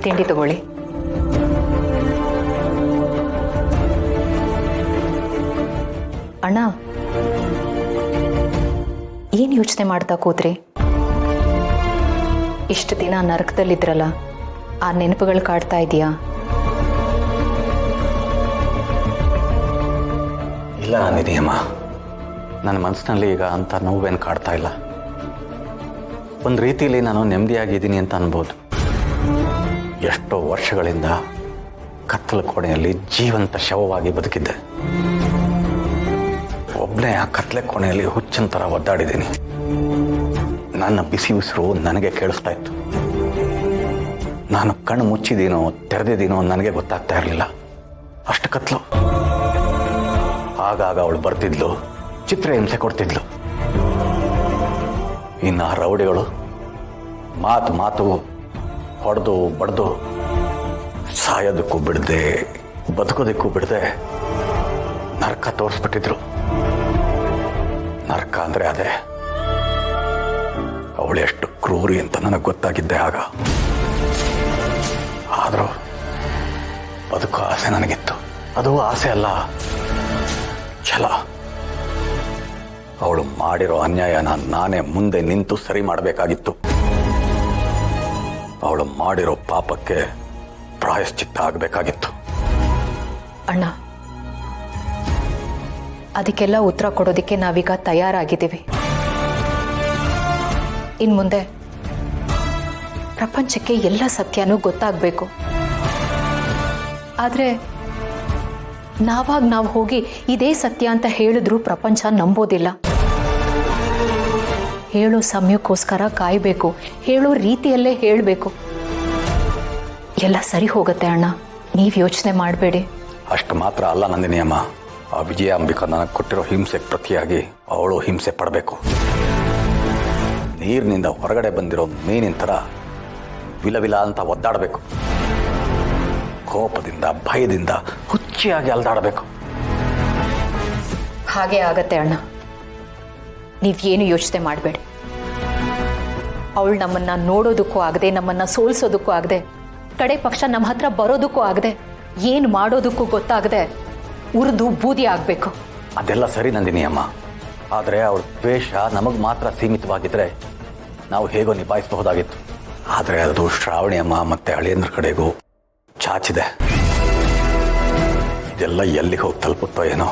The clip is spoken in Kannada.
ತಿಂಡಿ ತಗೊಳ್ಳಿ. ಅಣ್ಣ, ಏನ್ ಯೋಚನೆ ಮಾಡ್ತಾ ಕೂತ್ರಿ? ಇಷ್ಟು ದಿನ ನರಕದಲ್ಲಿದ್ರಲ್ಲ, ಆ ನೆನಪುಗಳು ಕಾಡ್ತಾ ಇದೆಯಾ? ಇಲ್ಲ ನಂದಿನಿ ಅಮ್ಮ, ನನ್ನ ಮನಸ್ಸಿನಲ್ಲಿ ಈಗ ಅಂತ ನೋವೇನು ಕಾಡ್ತಾ ಇಲ್ಲ. ಒಂದು ರೀತಿಯಲ್ಲಿ ನಾನು ನೆಮ್ಮದಿಯಾಗಿದ್ದೀನಿ ಅಂತ ಅನ್ಬೋದು. ಎಷ್ಟೋ ವರ್ಷಗಳಿಂದ ಕತ್ತಲ ಕೋಣೆಯಲ್ಲಿ ಜೀವಂತ ಶವವಾಗಿ ಬದುಕಿದ್ದೆ. ಒಬ್ಬನೇ ಆ ಕತ್ತಲೆ ಕೋಣೆಯಲ್ಲಿ ಹುಚ್ಚಂತರ ಒದ್ದಾಡಿದ್ದೀನಿ. ನನ್ನ ಬಿಸಿ ಉಸಿರು ನನಗೆ ಕೇಳಿಸ್ತಾ ಇತ್ತು. ನಾನು ಕಣ್ಣು ಮುಚ್ಚಿದ್ದೀನೋ ತೆರೆದಿದ್ದೀನೋ ನನಗೆ ಗೊತ್ತಾಗ್ತಾ ಇರಲಿಲ್ಲ. ಅಷ್ಟು ಕತ್ಲು. ಆಗಾಗ ಅವಳು ಬರ್ತಿದ್ಲು, ಚಿತ್ರಹಿಂಸೆ ಕೊಡ್ತಿದ್ಲು. ಇನ್ನು ಆ ರೌಡಿಗಳು ಮಾತು ಹೊಡೆದು ಬಡ್ದು ಸಾಯೋದಕ್ಕೂ ಬಿಡದೆ ಬದುಕೋದಕ್ಕೂ ಬಿಡದೆ ನರಕ ತೋರಿಸ್ಬಿಟ್ಟಿದ್ರು. ನರಕ ಅಂದ್ರೆ ಅದೇ. ಅವಳು ಎಷ್ಟು ಕ್ರೂರಿ ಅಂತ ನನಗೆ ಗೊತ್ತಾಗಿದ್ದೆ ಆಗ. ಆದರೂ ಬದುಕೋ ಆಸೆ ನನಗಿತ್ತು. ಅದು ಆಸೆ ಅಲ್ಲ, ಛಲ. ಅವಳು ಮಾಡಿರೋ ಅನ್ಯಾಯನ ನಾನೇ ಮುಂದೆ ನಿಂತು ಸರಿ ಮಾಡಬೇಕಾಗಿತ್ತು. ಅವಳು ಮಾಡಿರೋ ಪಾಪಕ್ಕೆ ಪ್ರಾಯಶ್ಚಿತ್ತ ಆಗಬೇಕಾಗಿತ್ತು. ಅಣ್ಣ, ಅದಕ್ಕೆಲ್ಲ ಉತ್ತರ ಕೊಡೋದಕ್ಕೆ ನಾವೀಗ ತಯಾರಾಗಿದ್ದೀವಿ. ಇನ್ ಮುಂದೆ ಪ್ರಪಂಚಕ್ಕೆ ಎಲ್ಲ ಸತ್ಯನೂ ಗೊತ್ತಾಗಬೇಕು. ಆದ್ರೆ ನಾವು ಹೋಗಿ ಇದೇ ಸತ್ಯ ಅಂತ ಹೇಳಿದ್ರೂ ಪ್ರಪಂಚ ನಂಬೋದಿಲ್ಲ. ಹೇಳೋ ಸಮಯಕ್ಕೋಸ್ಕರ ಕಾಯಬೇಕು, ಹೇಳೋ ರೀತಿಯಲ್ಲೇ ಹೇಳಬೇಕು. ಎಲ್ಲ ಸರಿ ಹೋಗುತ್ತೆ ಅಣ್ಣ, ನೀವು ಯೋಚನೆ ಮಾಡಬೇಡಿ. ಅಷ್ಟು ಮಾತ್ರ ಅಲ್ಲ ನಂದಿನಿ ಅಮ್ಮ, ಆ ವಿಜಯಾಂಬಿಕಾ ನನಗೆ ಕೊಟ್ಟಿರೋ ಹಿಂಸೆಗೆ ಪ್ರತಿಯಾಗಿ ಅವಳು ಹಿಂಸೆ ಪಡಬೇಕು. ನೀರಿನಿಂದ ಹೊರಗಡೆ ಬಂದಿರೋ ಮೀನಿನ ಥರ ವಿಲವಿಲ ಅಂತ ಒದ್ದಾಡಬೇಕು. ಕೋಪದಿಂದ ಭಯದಿಂದ ಹುಚ್ಚಿಯಾಗಿ ಅಲ್ದಾಡಬೇಕು. ಹಾಗೆ ಆಗತ್ತೆ ಅಣ್ಣ, ನೀವೇನು ಯೋಚನೆ ಮಾಡಬೇಡಿ. ಅವಳು ನಮ್ಮನ್ನ ನೋಡೋದಕ್ಕೂ ಆಗದೆ, ನಮ್ಮನ್ನ ಸೋಲ್ಸೋದಕ್ಕೂ ಆಗದೆ, ಕಡೆ ಪಕ್ಷ ನಮ್ಮ ಹತ್ರ ಬರೋದಕ್ಕೂ ಆಗದೆ, ಏನು ಮಾಡೋದಕ್ಕೂ ಗೊತ್ತಾಗದೆ ಉರಿದು ಬೂದಿ ಆಗಬೇಕು. ಅದೆಲ್ಲ ಸರಿ ನಂದಿನಿ ಅಮ್ಮ, ಆದರೆ ಅವಳ ದ್ವೇಷ ನಮಗೆ ಮಾತ್ರ ಸೀಮಿತವಾಗಿದ್ರೆ ನಾವು ಹೇಗೋ ನಿಭಾಯಿಸಬಹುದಾಗಿತ್ತು. ಆದರೆ ಅದು ಶ್ರಾವಣಿ ಅಮ್ಮ ಮತ್ತೆ ಅಳಿಯಂದ್ರ ಕಡೆಗೂ ಚಾಚಿದೆ. ಇದೆಲ್ಲ ಎಲ್ಲಿಗೆ ಹೋಗಿ ತಲುಪುತ್ತೋ ಏನೋ.